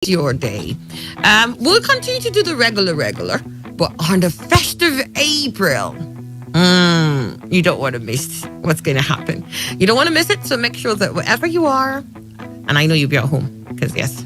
your day. We'll continue to do the regular, but on the festive April, you don't want to miss what's going to happen. You don't want to miss it, so make sure that wherever you are, and I know you'll be at home, because yes,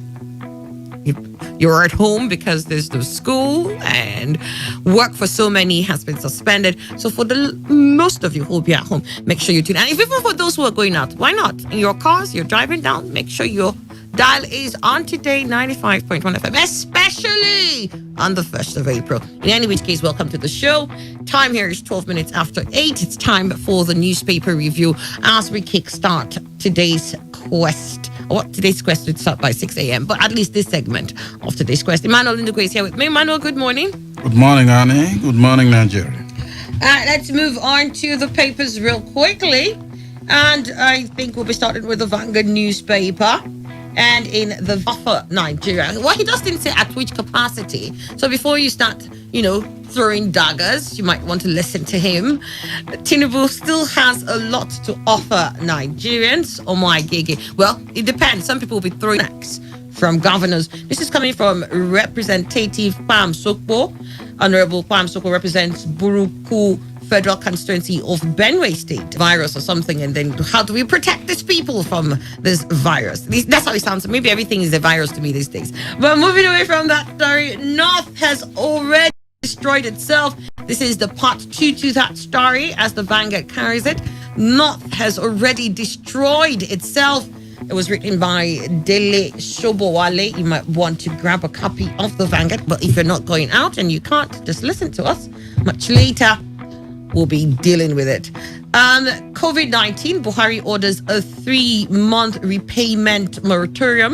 you're at home because there's no school and work for so many has been suspended. So for the most of you who will be at home, make sure you tune. And if even for those who are going out, why not? In your cars, you're driving down, make sure your dial is on Today 95.1 FM, especially on the 1st of April. In any which case, welcome to the show. Time here is 12 minutes after 8. It's time for the newspaper review as we kickstart today's quest. Today's quest would start by 6 a.m., but at least this segment of today's quest. Emmanuel Indigo is here with me. Emmanuel, good morning. Good morning, Annie. Good morning, Nigeria. Let's move on to the papers real quickly. And I think we'll be starting with the Vanguard newspaper. And in the offer Nigeria. Well, he just didn't say at which capacity. So before you start, throwing daggers, you might want to listen to him. Tinubu still has a lot to offer Nigerians. Oh my gigi. Well, it depends. Some people will be throwing backs from governors. This is coming from Representative Pam Sokpo. Honorable Pam Sokpo represents Buruku Federal Constituency of Benue State. Virus or something, and then how do we protect these people from this virus? That's how it sounds. Maybe everything is a virus to me these days. But moving away from that story, North has already destroyed itself. This is the part 2 to that story as the Vanguard carries it. North has already destroyed itself. It was written by Dele Shobowale. You might want to grab a copy of the Vanguard, but if you're not going out and you can't, just listen to us much later. We'll be dealing with it. COVID-19, Buhari orders a 3-month repayment moratorium,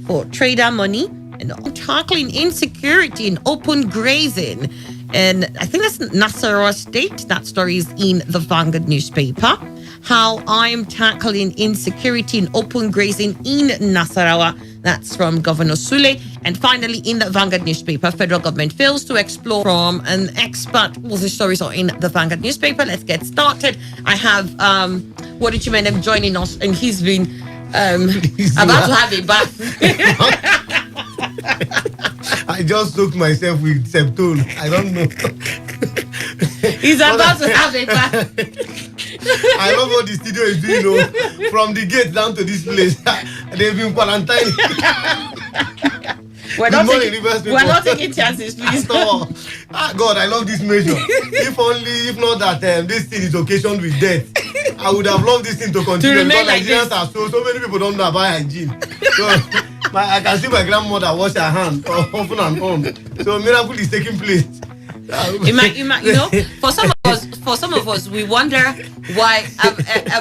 for trader money and tackling insecurity and open grazing. And I think that's Nasarawa State. That story is in the Vanguard newspaper. How I'm tackling insecurity and open grazing in Nasarawa. That's from Governor Sule. And finally, in the Vanguard newspaper, federal government fails to explore from an expert. All the stories are in the Vanguard newspaper. Let's get started. I have Wodichimenem joining us, and he's been about to have a bath. I just soaked myself with Septol. I don't know. He's about to have a bath. I love what the studio is doing, from the gate down to this place. They've been quarantined. We're not taking chances, please. God, I love this measure. If not that this thing is occasioned with death, I would have loved this thing to continue. Because like Nigerians are so many people don't know about hygiene. So I can see my grandmother wash her hand often and on. So a miracle is taking place. For some of us, we wonder why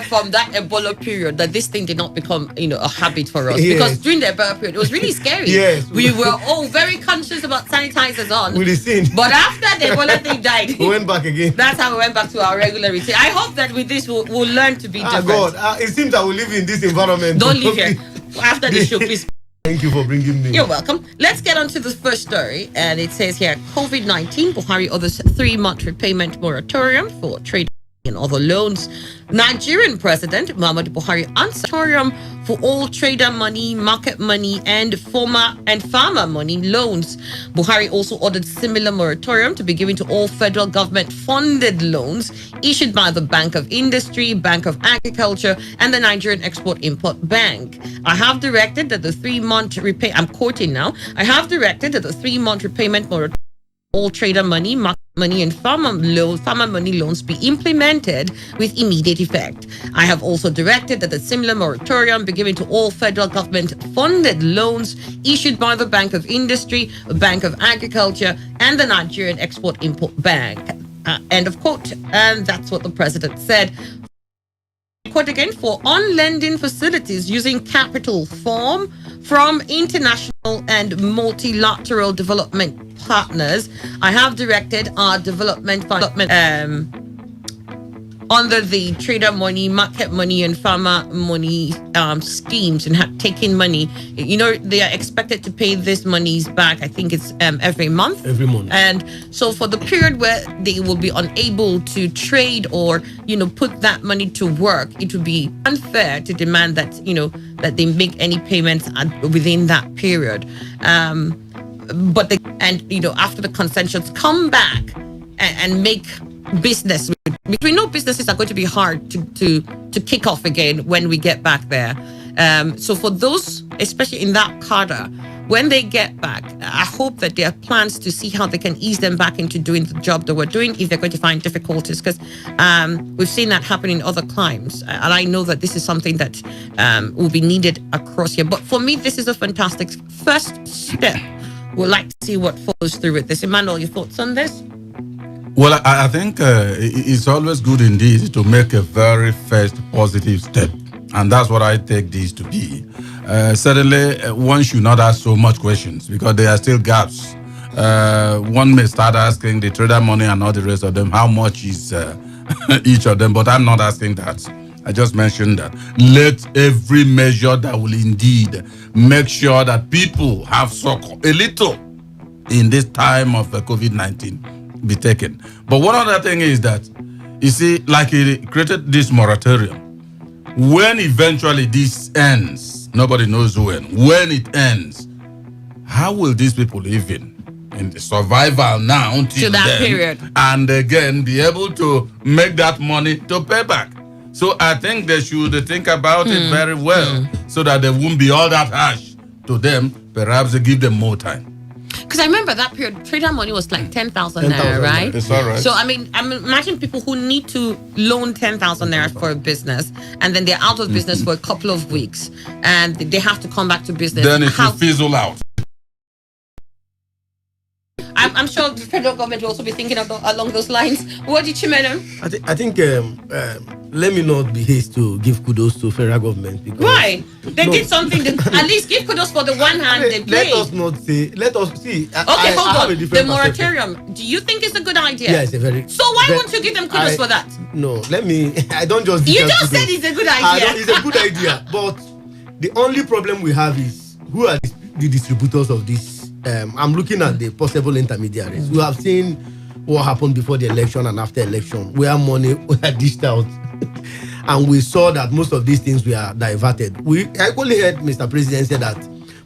from that Ebola period that this thing did not become a habit for us. Yes. Because during the Ebola period, it was really scary. Yes. We were all very conscious about sanitizers on. With the scene. But after the Ebola thing died, we went back again. That's how we went back to our regular routine. I hope that with this we'll learn to be different. God, it seems that we live in this environment. Don't live here. After the show, please. Thank you for bringing me. You're welcome. Let's get on to the first story. And it says here, COVID-19, Buhari orders 3-month repayment moratorium for trade and other loans. Nigerian President Muhammadu Buhari answered moratorium for all trader money, market money, and farmer money loans. Buhari also ordered similar moratorium to be given to all federal government-funded loans issued by the Bank of Industry, Bank of Agriculture, and the Nigerian Export-Import Bank. I have directed that the 3-month I'm quoting now. I have directed that the 3-month repayment moratorium all trader money, market money, and farmer money loans be implemented with immediate effect. I have also directed that a similar moratorium be given to all federal government-funded loans issued by the Bank of Industry, Bank of Agriculture, and the Nigerian Export-Import Bank. End of quote. And that's what the president said. Quote again, for on-lending facilities using capital form from international and multilateral development under the trader money, market money, and farmer money schemes and have taken money. They are expected to pay these monies back. I think it's every month. Every month. And so for the period where they will be unable to trade or put that money to work, it would be unfair to demand that that they make any payments within that period. But after the concessions come back and make business, because we know businesses are going to be hard to kick off again when we get back there. So for those, especially in that cadre, when they get back, I hope that there are plans to see how they can ease them back into doing the job they were doing if they're going to find difficulties, because we've seen that happen in other climes. And I know that this is something that will be needed across here. But for me, this is a fantastic first step. We'd like to see what follows through with this. Emmanuel, your thoughts on this? Well, I think it's always good indeed to make a very first positive step. And that's what I take this to be. Certainly, one should not ask so much questions because there are still gaps. One may start asking the trader money and all the rest of them, how much is each of them? But I'm not asking that. I just mentioned that. Let every measure that will indeed make sure that people have succor a little in this time of COVID-19 be taken. But one other thing is that, you see, like he created this moratorium. When eventually this ends, nobody knows when it ends, how will these people live in the survival now until that then, period, and again be able to make that money to pay back? So I think they should think about it very well so that they won't be all that harsh to them. Perhaps they give them more time. Because I remember that period, trader money was like 10,000 naira, right? It's all right. So, I imagine people who need to loan 10,000 naira for a business and then they're out of business for a couple of weeks and they have to come back to business. Then it will fizzle out. I'm sure the federal government will also be thinking along those lines. What did you mean? I think let me not be hasty to give kudos to federal government because why they did something. At least give kudos for the one hand they played. Let us see. Okay, hold on. The moratorium. Do you think it's a good idea? Yeah, it's a very. So why won't you give them kudos for that? No, let me. I don't just. You just said it's a good idea. It's a good idea, but the only problem we have is who are the distributors of this. I'm looking at the possible intermediaries. We have seen what happened before the election and after election, where money was dished out. And we saw that most of these things were diverted. I only heard Mr. President say that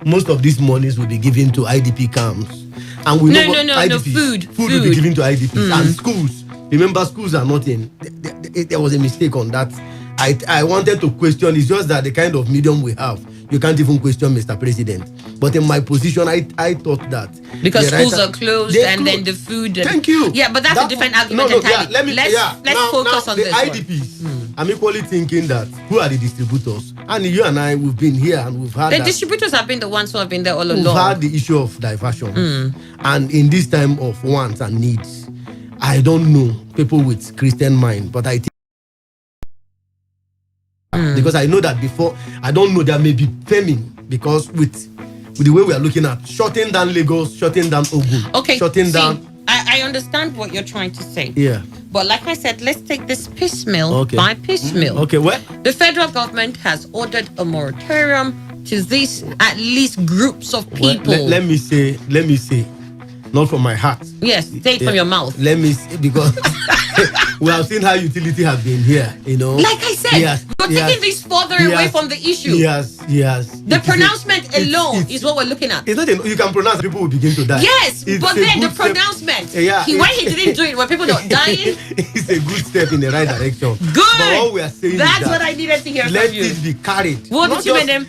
most of these monies will be given to IDP camps. And we know IDPs, food will be given to IDPs and schools. Remember, schools are not in. There was a mistake on that. I wanted to question. It's just that the kind of medium we have, you can't even question Mr. President. But in my position, I thought that because schools are closed and then the food. Thank you. Yeah, but that's a different argument entirely. Let's focus on the this IDPs. I'm equally thinking that who are the distributors? And you and I, we've been here and we've had. The distributors have been the ones who have been there all along. We've had the issue of diversion, and in this time of wants and needs, I don't know people with Christian mind, but I think. Because I know that before, I don't know there may be famine because with the way we are looking at shutting down Lagos, shutting down Ogun, shutting down. I understand what you're trying to say. Yeah. But like I said, let's take this piecemeal by piecemeal. Okay, what? The federal government has ordered a moratorium to these at least groups of people. Well, let me say, not from my heart. Yes, say it from your mouth. Let me say, because we have seen how utility have been here, Like I said, you're taking this further away from the issue. Yes. The pronouncement alone is what we're looking at. It's not you can pronounce, people will begin to die. Yes, but then the pronouncement. When he didn't do it, were people not dying? It's a good step in the right direction. Good. But all we are saying that's is that what I needed to hear from you. Let it be carried. What did you mean them?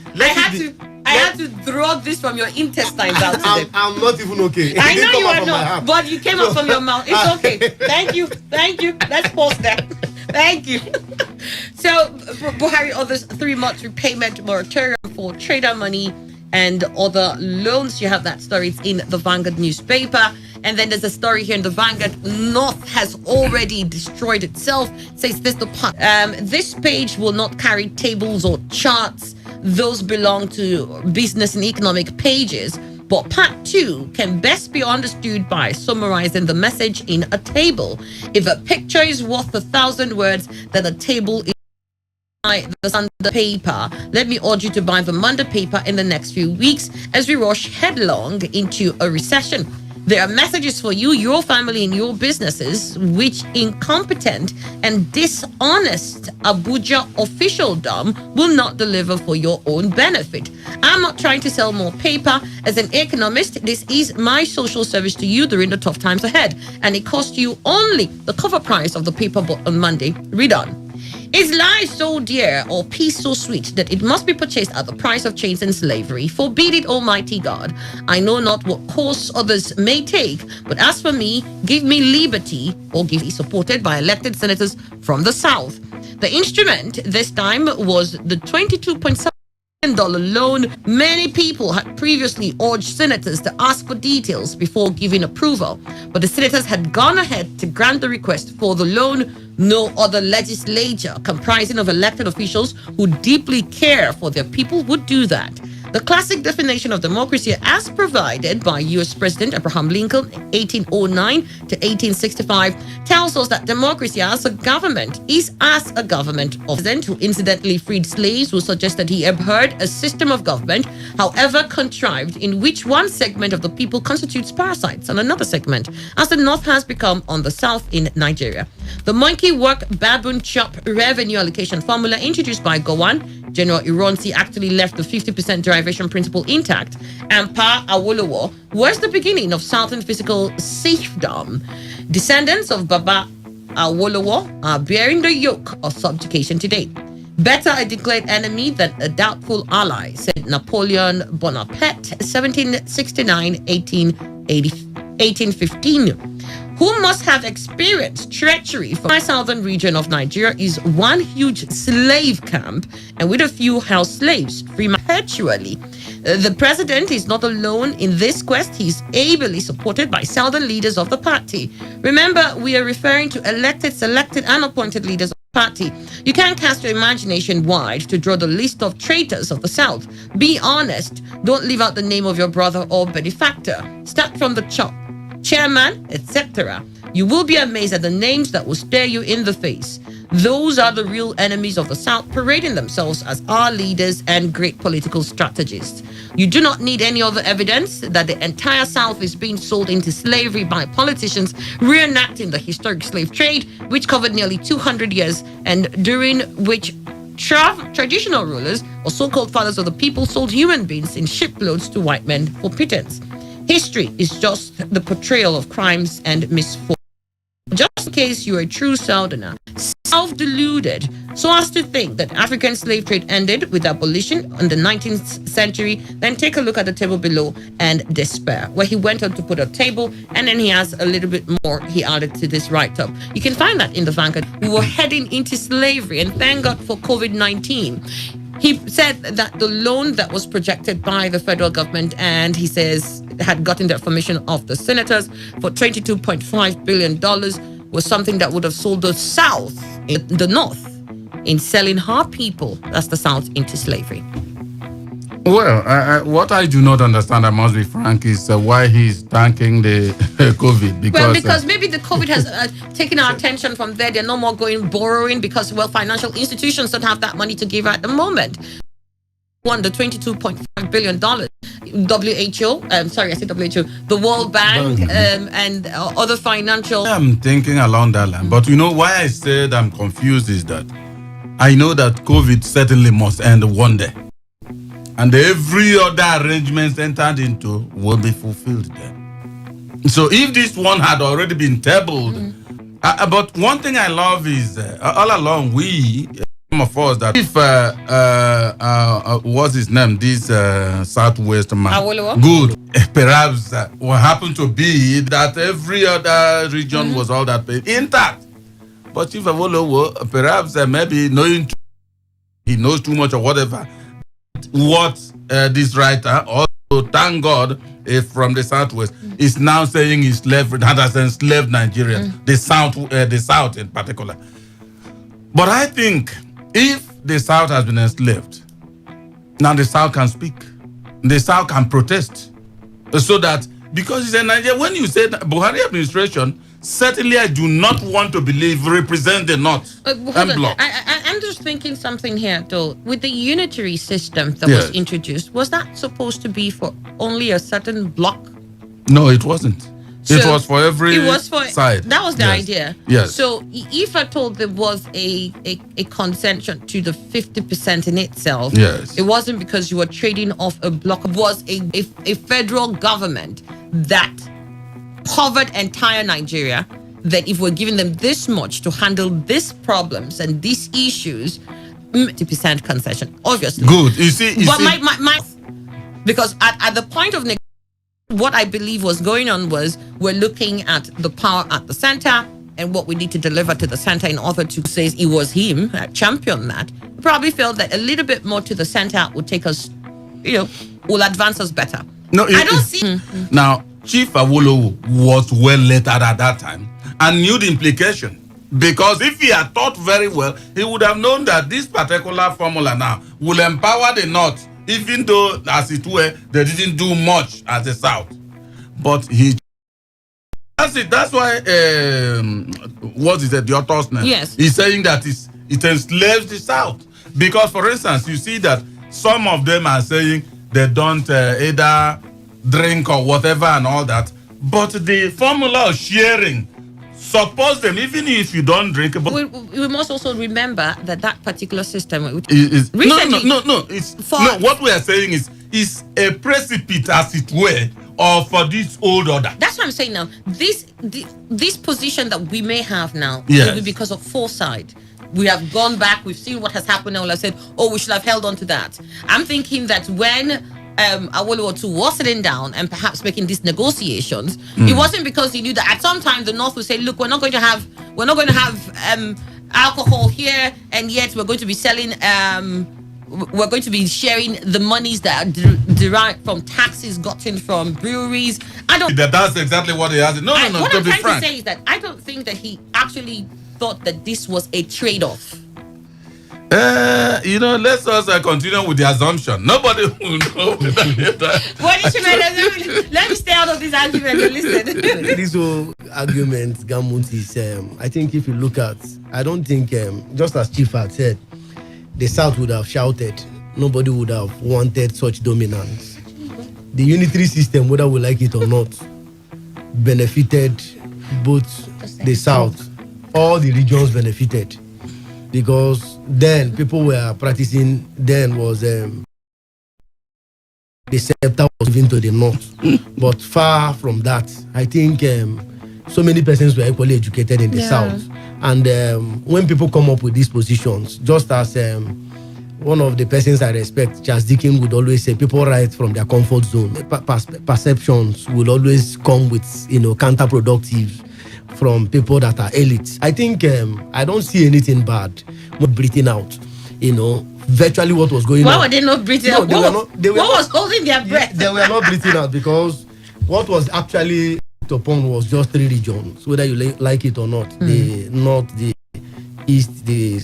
I had to draw this from your intestines out today. I'm not even okay. I know you are not, but you came out from your mouth. It's okay. Thank you. Let's pause there. Thank you. So, Buhari orders 3 months repayment moratorium for trader money and other loans. You have that story. It's in the Vanguard newspaper. And then there's a story here in the Vanguard. North has already destroyed itself. Says this this page will not carry tables or charts. Those belong to business and economic pages. But part 2 can best be understood by summarizing the message in a table. If a picture is worth 1,000 words, then a table is the Sunday paper. Let me urge you to buy the Monday paper in the next few weeks as we rush headlong into a recession. There are messages for you, your family, and your businesses which incompetent and dishonest Abuja officialdom will not deliver for your own benefit. I'm not trying to sell more paper. As an economist, this is my social service to you during the tough times ahead, and it costs you only the cover price of the paper on Monday. Read on. Is life so dear or peace so sweet that it must be purchased at the price of chains and slavery? Forbid it, Almighty God. I know not what course others may take, but as for me, give me liberty, or give me supported by elected senators from the South. The instrument this time was the $22.7 loan. Many people had previously urged senators to ask for details before giving approval, but the senators had gone ahead to grant the request for the loan. No other legislature comprising of elected officials who deeply care for their people would do that. The classic definition of democracy, as provided by U.S. President Abraham Lincoln 1809 to 1865, tells us that democracy as a government is as a government of president who incidentally freed slaves, who suggested he abhorred a system of government, however contrived, in which one segment of the people constitutes parasites on another segment, as the North has become on the South in Nigeria. The monkey work baboon chop revenue allocation formula introduced by Gowon General Ironsi actually left the 50% derivation principle intact, and Pa Awolowo was the beginning of Southern physical serfdom. Descendants of Baba Awolowo are bearing the yoke of subjugation today. Better a declared enemy than a doubtful ally, said Napoleon Bonaparte, 1869-1815. Who must have experienced treachery from the southern region of Nigeria is one huge slave camp, and with a few house slaves free perpetually. The president is not alone in this quest. He's ably supported by southern leaders of the party. Remember, we are referring to elected, selected, and appointed leaders of the party. You can't cast your imagination wide to draw the list of traitors of the South. Be honest. Don't leave out the name of your brother or benefactor. Start from the top. Chairman, etc. You will be amazed at the names that will stare you in the face. Those are the real enemies of the South, parading themselves as our leaders and great political strategists. You do not need any other evidence that the entire South is being sold into slavery by politicians reenacting the historic slave trade, which covered nearly 200 years, and during which traditional rulers or so-called fathers of the people sold human beings in shiploads to white men for pittance. History is just the portrayal of crimes and misfortune. Just in case you're a true Southerner, self-deluded, so as to think that African slave trade ended with abolition in the 19th century, then take a look at the table below and despair, where he went on to put a table, and then he has a little bit more he added to this write-up. You can find that in the Vanguard. We were heading into slavery, and thank God for COVID-19. He said that the loan that was projected by the federal government, and he says had gotten the information of the senators for $22.5 billion, was something that would have sold the South, the North, in selling her people, that's the South, into slavery. Well, what I do not understand, I must be frank, is why he's thanking the COVID. Because maybe the COVID has taken our attention from there. They're no more going borrowing because, well, financial institutions don't have that money to give at the moment. Won the $22.5 billion. WHO, the World Bank, and other financial. I'm thinking along that line. But you know why I said I'm confused is that I know that COVID certainly must end one day. And every other arrangements entered into will be fulfilled then. So if this one had already been tabled, but one thing I love is all along some of us, that if what's his name, this Southwest man, good, perhaps what happened to be that every other region was all that intact. But if Awolowo, perhaps maybe knowing he knows too much or whatever. What this writer, also thank God, from the Southwest, is now saying is slavery that has enslaved Nigerians, the South in particular. But I think if the South has been enslaved, now the South can speak, the South can protest, So that, because it's a Nigeria, when you say that Buhari administration, certainly I do not want to believe represent the North Hold and on. bloc. I'm just thinking something here, though. With the unitary system that Yes. was introduced, was that supposed to be for only a certain block? No, it wasn't. It So was for every it was for side. That was the Yes. idea. Yes. So if I told there was a concession to the 50% in itself, Yes. it wasn't because you were trading off a block. It was a federal government that covered entire Nigeria. That if we're giving them this much to handle these problems and these issues, 50% concession, obviously. Good. You see, But my because at the point of what I believe was going on was we're looking at the power at the center and what we need to deliver to the center in order to say it was him that championed that. Probably felt that a little bit more to the center would take us, will advance us better. No, I don't see. Now, Chief Awolowo was well lettered at that time and knew the implication. Because if he had thought very well, he would have known that this particular formula now will empower the North, even though, as it were, they didn't do much as the South. But that's it. That's why, what is it, the author's name? Yes. He's saying that it enslaves the South. Because, for instance, you see that some of them are saying they don't either drink or whatever and all that. But the formula of sharing supports them, even if you don't drink. But We must also remember that particular system. no. It's For- no. What we are saying is a precipice, as it were, of for this old order. That's what I'm saying now. This position that we may have now Yes. will be because of foresight. We have gone back. We've seen what has happened, and we'll have said, "Oh, we should have held on to that." I'm thinking that when Awolowo was sitting down and perhaps making these negotiations, it wasn't because he knew that at some time the North would say, "Look, we're not going to have alcohol here, and yet we're going to be selling." We're going to be sharing the monies that are derived from taxes gotten from breweries. That's exactly what he has. No. What To I'm be trying frank, to say is that I don't think that he actually thought that this was a trade-off. let's also continue with the assumption. Nobody will know. Let me stay out of this argument and listen. This whole argument, Gamut, is, I think if you look at, I don't think, just as Chief had said, the South would have shouted. Nobody would have wanted such dominance. The unitary system, whether we like it or not, benefited both the South, all the regions benefited. Because then people were practicing, was the scepter was given to the North. But far from that, I think so many persons were equally educated in the South. And when people come up with these positions, just as one of the persons I respect, Charles Dickens, would always say, people write from their comfort zone. Perceptions will always come with, counterproductive from people that are elites. I think I don't see anything bad with breathing out. Virtually what was going on. Why were they not breathing out? What was holding their breath? They were not breathing out because what was actually upon was just 3 regions, whether you like it or not. The North, the East, the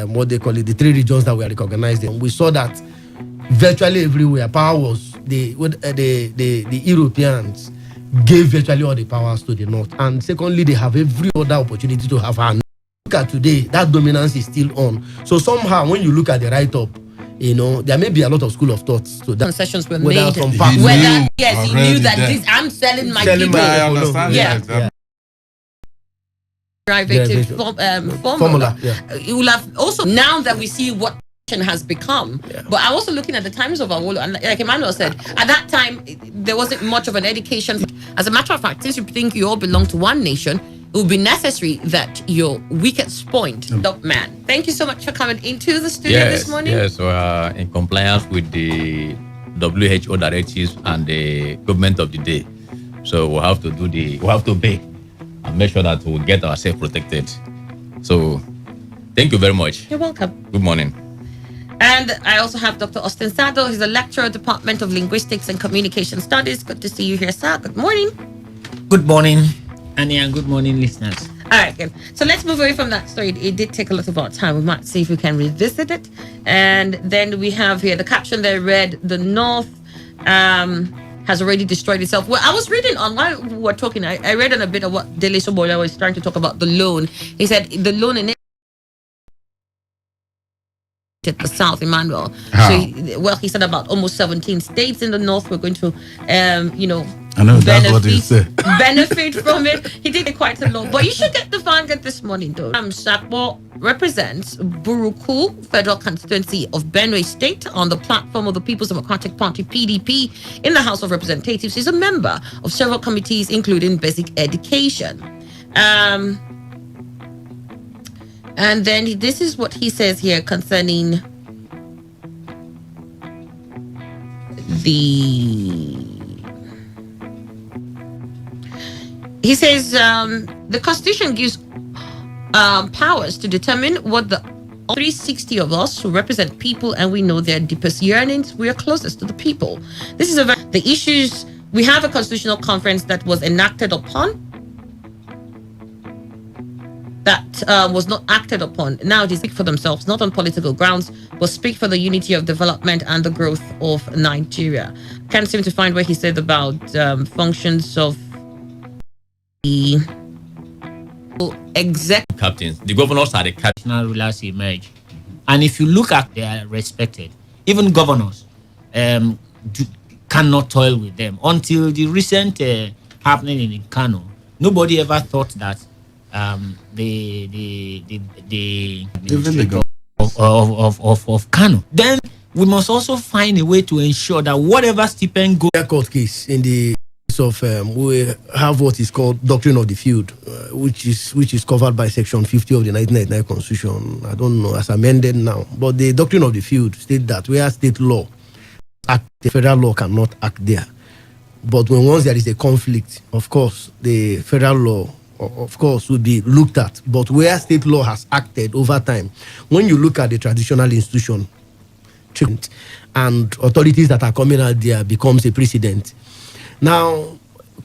what they call it, the 3 regions that were recognized. And we saw that virtually everywhere. Power was the Europeans gave virtually all the powers to the North, and secondly, they have every other opportunity to have her. Look at today, that dominance is still on. So somehow, when you look at the write-up, there may be a lot of school of thoughts. So that concessions were whether made. from He Whether knew he knew already that then. I'm selling my Selling people. my- I understand. Yeah. Exactly. Derivative formula. Yeah. It will have also, now that we see what has become, but I'm also looking at the times of Awolowo, and like Emmanuel said, at that time there wasn't much of an education. As a matter of fact, since you think you all belong to one nation, it would be necessary that your weakest point, top man. Thank you so much for coming into the studio this morning. Yes, so in compliance with the WHO directives and the government of the day. So we'll have to pay and make sure that we get ourselves protected. So thank you very much. You're welcome. Good morning. And I also have Dr. Austin Sado. He's a lecturer, Department of Linguistics and Communication Studies. Good to see you here, sir. Good morning. Good morning, Annie, and good morning, listeners. All right, good. So let's move away from that story. It did take a lot of our time. We might see if we can revisit it. And then we have here the caption there read, the North has already destroyed itself. Well, I was reading on while we were talking, I read on a bit of what Dele Sobola was trying to talk about the loan. He said the loan in the South, Emmanuel. How? So, he said about almost 17 states in the North were going to, I know that's what he said. benefit from it. He did it quite a lot. But you should get the Vanguard this morning, though. Sakbo represents Buruku Federal Constituency of Benue State on the platform of the People's Democratic Party, PDP, in the House of Representatives. He's a member of several committees, including basic education. And then this is what he says here concerning he says the Constitution gives powers to determine what the 360 of us who represent people and we know their deepest yearnings, we are closest to the people. This is the issues. We have a constitutional conference that was enacted upon, that was not acted upon. Now they speak for themselves, not on political grounds, but speak for the unity of development and the growth of Nigeria. Can't seem to find where he said about functions of the executive Captains, the governors are the captains. National rulers emerge. And if you look at, they are respected. Even governors cannot toil with them. Until the recent happening in Kano, nobody ever thought that of Kano. Then we must also find a way to ensure that whatever stipend goes. Court case in the case of we have what is called doctrine of the field, which is covered by section 50 of the 1999 Constitution. I don't know, as amended now, but the doctrine of the field states that where state law act, the federal law cannot act there. But once there is a conflict, of course, the federal law, of course, will be looked at. But where state law has acted over time, when you look at the traditional institution and authorities that are coming out there becomes a precedent. Now,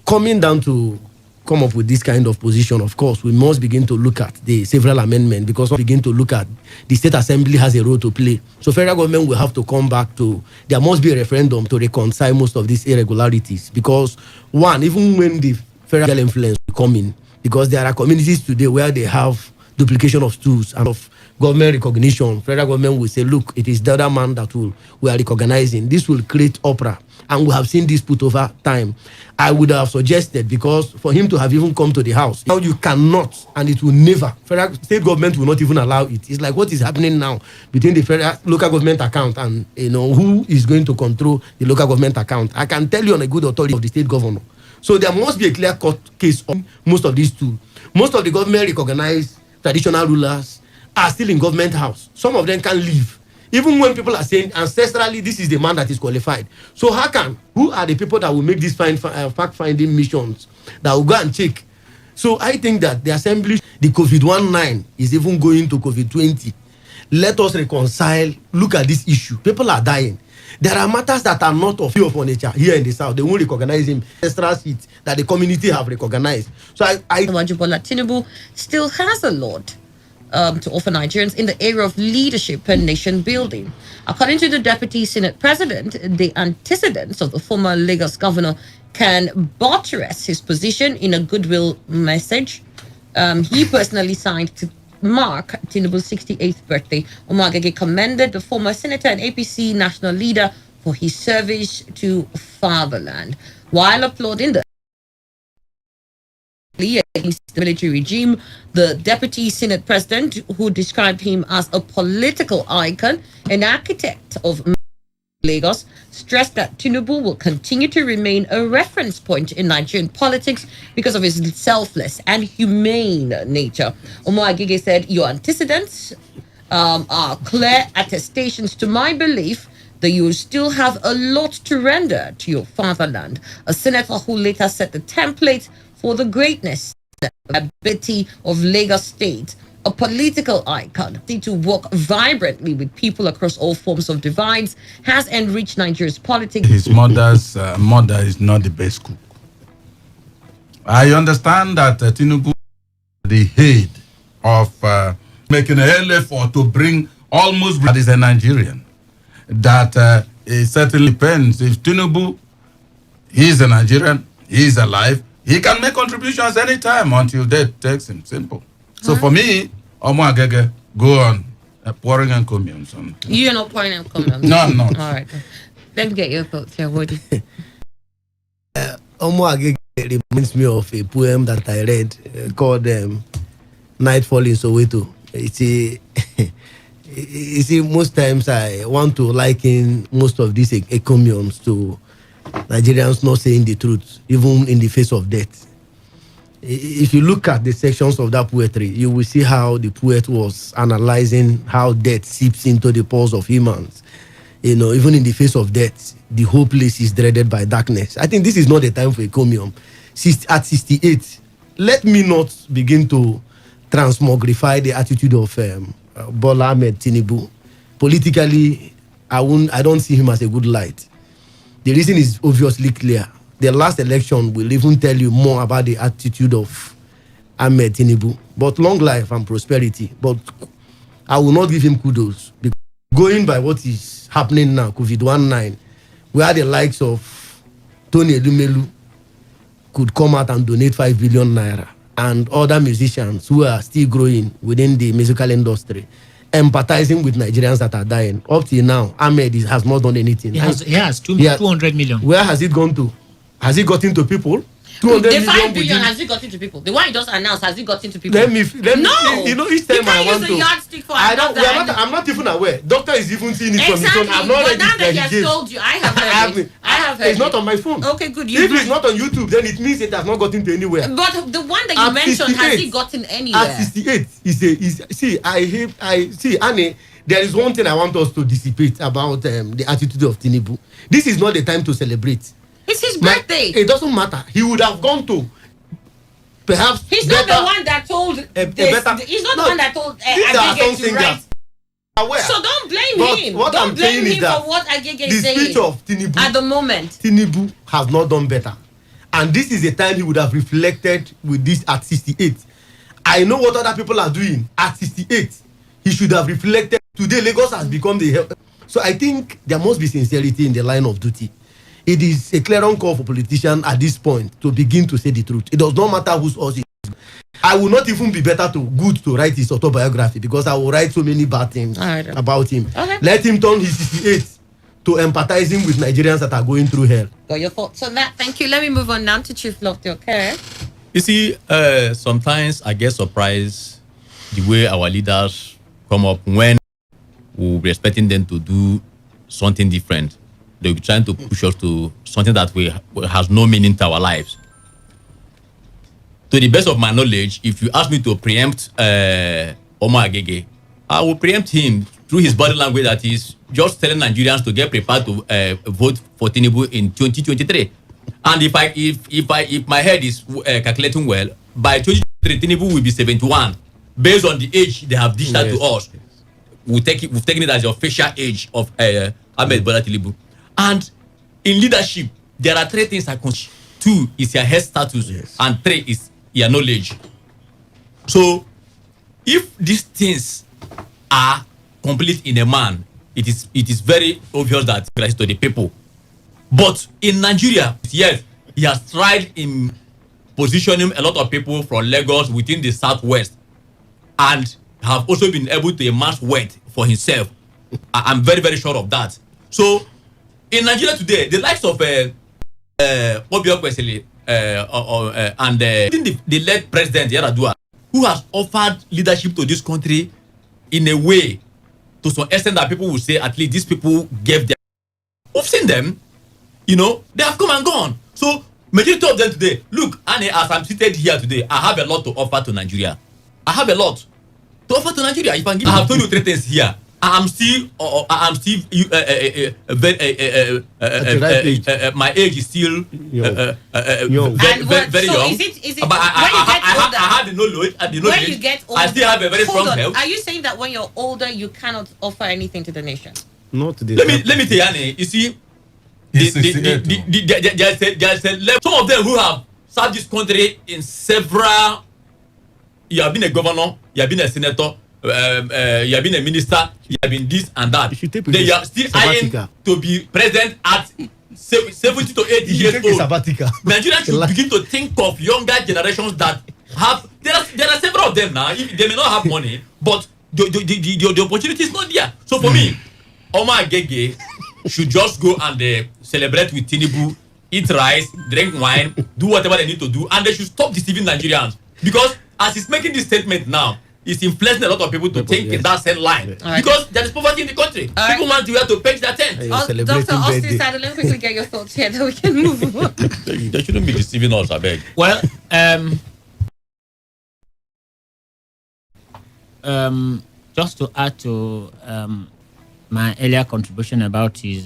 coming down to come up with this kind of position, of course, we must begin to look at the several amendments, because we begin to look at the state assembly has a role to play. So federal government will have to come back to, there must be a referendum to reconcile most of these irregularities. Because one, even when the federal influence will come in, because there are communities today where they have duplication of stools and of government recognition, federal government will say, look, it is the other man that we are recognizing. This will create opera. And we have seen this put over time. I would have suggested, because for him to have even come to the house, now you cannot, and it will never, federal state government will not even allow it. It's like what is happening now between the federal local government account and who is going to control the local government account. I can tell you on a good authority of the state governor. So there must be a clear-cut case on most of these two. Most of the government recognized traditional rulers are still in government house. Some of them can leave. Even when people are saying ancestrally, this is the man that is qualified. So who are the people that will make these fact-finding missions that will go and check? So I think that the assembly, the COVID-19 is even going to COVID-20. Let us reconcile, look at this issue. People are dying. There are matters that are not of nature here in the South. They won't recognize him. Ancestral seats that the community have recognized. So Bola Tinubu still has a lot to offer Nigerians in the area of leadership and nation building. According to the Deputy Senate President, the antecedents of the former Lagos governor can buttress his position in a goodwill message he personally signed to mark Tinubu's 68th birthday. Omar Agege commended the former senator and APC national leader for his service to fatherland, while applauding the against the military regime. The deputy senate president, who described him as a political icon and architect of Lagos, stressed that Tinubu will continue to remain a reference point in Nigerian politics because of his selfless and humane nature. Omar Agege said, your antecedents are clear attestations to my belief that you still have a lot to render to your fatherland. A senator who later set the template for the greatness and ability of Lagos State, a political icon, to work vibrantly with people across all forms of divides, has enriched Nigeria's politics. His mother's mother is not the best cook. I understand that Tinubu, the head of making an effort to bring almost that is a Nigerian. That it certainly depends if Tinubu He's a Nigerian. He's alive. He can make contributions anytime until death takes him. Simple. So for me, Omo Agege, go on pouring and communes. You're not pouring and communes. No, I'm not. All right. Let's get your thoughts here, Woody. Omo Agege reminds me of a poem that I read called Nightfall in Soweto. You see, most times I want to liken most of these encomiums to Nigerians not saying the truth, even in the face of death. If you look at the sections of that poetry, you will see how the poet was analyzing how death seeps into the pulse of humans. You know, even in the face of death, the whole place is dreaded by darkness. I think this is not the time for encomium. At 68, let me not begin to transmogrify the attitude of Bola Ahmed Tinubu. Politically, I don't see him as a good light. The reason is obviously clear. The last election will even tell you more about the attitude of Ahmed Tinubu. But long life and prosperity. But I will not give him kudos. Because going by what is happening now, COVID-19, where the likes of Tony Elumelu could come out and donate 5 billion naira, and other musicians who are still growing within the musical industry, empathizing with Nigerians that are dying. Up till now, Ahmed has not done anything. He has 200 million. Where has it gone to? Has it gotten to people? 200 The 5 million billion, has it gotten to people? The one you just announced, has it gotten to people? Let me, No! you know, each time You can't I want use to. a yardstick for I don't, another. I'm not even aware. Doctor is even seeing it from his Exactly. phone. I'm not But ready now to that he has engage. told you, I have heard it. I have heard It's not it. on my phone. Okay, good. If it's not on YouTube, then it means it has not gotten to anywhere. But the one that you At mentioned, has 68, it gotten anywhere? At 68, see, Annie, there is one thing I want us to dissipate about the attitude of Tinubu. This is not the time to celebrate. It's his birthday. It doesn't matter. He would have gone to perhaps. He's not the one that told. He's not the one that told Agege to write. Aware. So don't blame But him. what Don't I'm blame saying is him that for what Agege the is saying. speech of Tinubu At the moment. Tinubu has not done better. And this is the time he would have reflected with this at 68. I know what other people are doing. At 68, he should have reflected. Today, Lagos has become the... So I think there must be sincerity in the line of duty. It is a clarion call for politicians at this point to begin to say the truth. It does not matter whose horse it is. I will not even be good to write his autobiography, because I will write so many bad things about him. Okay. Let him turn his 68 to empathizing with Nigerians that are going through hell. Got your thoughts on that? Thank you. Let me move on now to Chief Lofty, okay? You see, sometimes I get surprised the way our leaders come up when we'll be expecting them to do something different. They'll be trying to push us to something that has no meaning to our lives. To the best of my knowledge, if you ask me to preempt Omar Agege, I will preempt him through his body language that he's just telling Nigerians to get prepared to vote for Tinubu in 2023. And if my head is calculating well, by 2023 Tinubu will be 71, based on the age they have dished out to us. We've taken it as the official age of Ahmed Bola Tinubu. And in leadership, there are 3 things I consider. 2 is your health status, and 3 is your knowledge. So, if these things are complete in a man, it is very obvious that it is to the people. But in Nigeria, yes, he has tried in positioning a lot of people from Lagos within the southwest, and have also been able to amass wealth for himself. I'm very, very sure of that. So, in Nigeria today, the likes of Obior Kwesili and the late president Yaradua, who has offered leadership to this country in a way to some extent that people will say at least these people gave their. We've seen them, you know, they have come and gone. So majority of them today, look, Annie, as I'm seated here today, I have a lot to offer to Nigeria. I have a lot to offer to Nigeria. If I have told you 3 things here. I'm still my age is still very young. Is it But I have the knowledge. When you get older, I still have a very strong health. Are you saying that when you're older, you cannot offer anything to the nation? Not today. Let me tell you, Annie, you see, there's a level. Some of them who have served this country in several. You have been a governor, you have been a senator, you have been a minister, you have been this and that. They are still eyeing to be present at 70 to 80 You years take a old, sabbatical. Nigerians should begin to think of younger generations that have. There are several of them now. They may not have money, but the opportunity is not there. So for me, Omar Agege should just go and celebrate with Tinubu, eat rice, drink wine, do whatever they need to do, and they should stop deceiving Nigerians. Because as he's making this statement now, it's influencing a lot of people to think in that same line. Right. Because there is poverty in the country. Right. People want to wear to pitch their tent. You're Dr. celebrating Austin birthday. Saddle, let me quickly get your thoughts here, then we can move on. They shouldn't be deceiving us, I beg. Well, just to add to my earlier contribution about his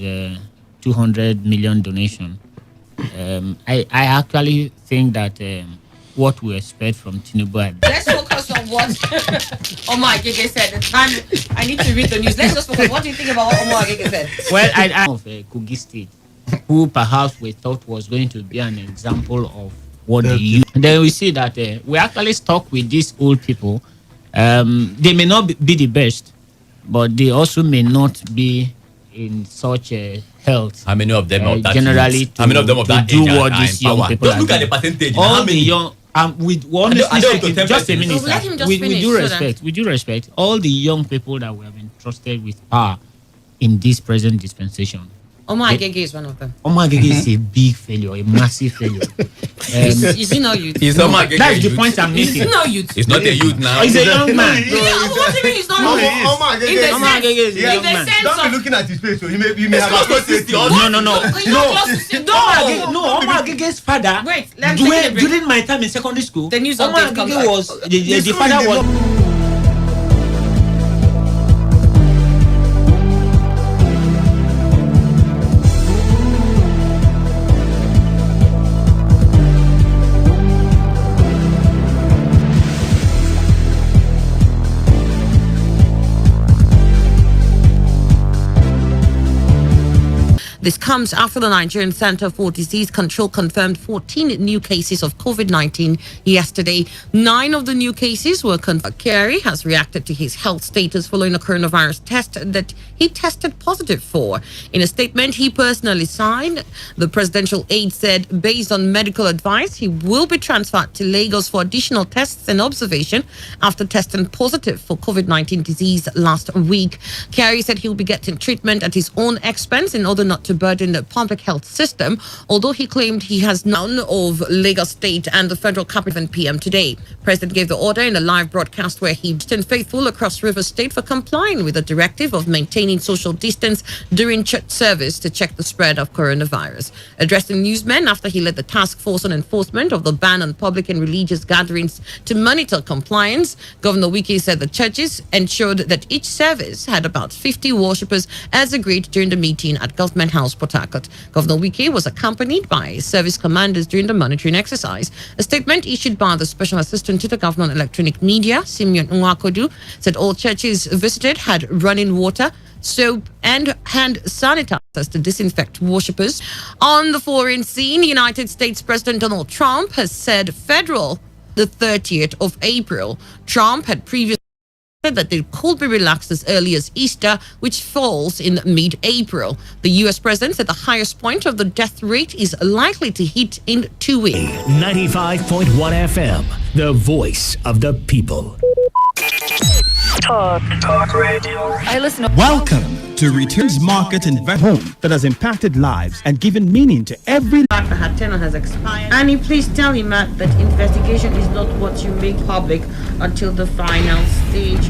200 million donation, I actually think that what we expect from Tinubu. Let's focus on what Omar Agege said. The time I need to read the news. Let's just focus. What do you think about what Omar Agege said? Well, I of Kogi State, who perhaps we thought was going to be an example of what they use. And then we see that we actually stuck with these old people. They may not be the best, but they also may not be in such a health. How many of them of that generally age? How many of them of to that do age what are these in young power? people Just are look at the doing. percentage. All How the many? young, with honestly I don't speaking, to just a 10%. minute, So let him just with finish due so respect, with due respect, all the young people that we have entrusted with power in this present dispensation, Omar Agege is one of them. Omar Agege is a big failure, a massive failure. Is he not youth? Is Omar Agege That's the youth? point I'm Is he making. not youth? He's not a youth now. He's a young man. What do you mean he's not Omar youth? Agege In the is- Omar Agege is a in young the man. sense Don't be of looking at his face, so you may have close to a 60 No. You're not close to see- No, Omar Agege's father. Wait, let me take a break. During my time in secondary school, The news Omar update comes Agege back. was the father was. This comes after the Nigerian Center for Disease Control confirmed 14 new cases of COVID-19 yesterday. 9 of the new cases were confirmed. Kerry has reacted to his health status following a coronavirus test that he tested positive for. In a statement he personally signed, the presidential aide said based on medical advice, he will be transferred to Lagos for additional tests and observation after testing positive for COVID-19 disease last week. Kerry said he will be getting treatment at his own expense in order not to burden the public health system, although he claimed he has none of Lagos State and the federal capital 7 p.m. today. President gave the order in a live broadcast where he stayed faithful across Rivers State for complying with the directive of maintaining social distance during church service to check the spread of coronavirus. Addressing newsmen after he led the task force on enforcement of the ban on public and religious gatherings to monitor compliance, Governor Wike said the churches ensured that each service had about 50 worshippers as agreed during the meeting at Government House, Port Harcourt. Governor Wike was accompanied by service commanders during the monitoring exercise. A statement issued by the Special Assistant to the Governor on Electronic Media, Simeon Nwakodu, said all churches visited had running water, soap and hand sanitizers to disinfect worshippers. On the foreign scene, United States President Donald Trump has said federal the 30th of April. Trump had previously said that they could be relaxed as early as Easter, which falls in mid-April. The U.S. president said the highest point of the death rate is likely to hit in 2 weeks. 95.1 FM, the voice of the people. Talk radio. I listen to Welcome to Returns Market Investment that has impacted lives and given meaning to every Matt, her tenure has expired. Annie, please tell him, Matt, that investigation is not what you make public until the final stage.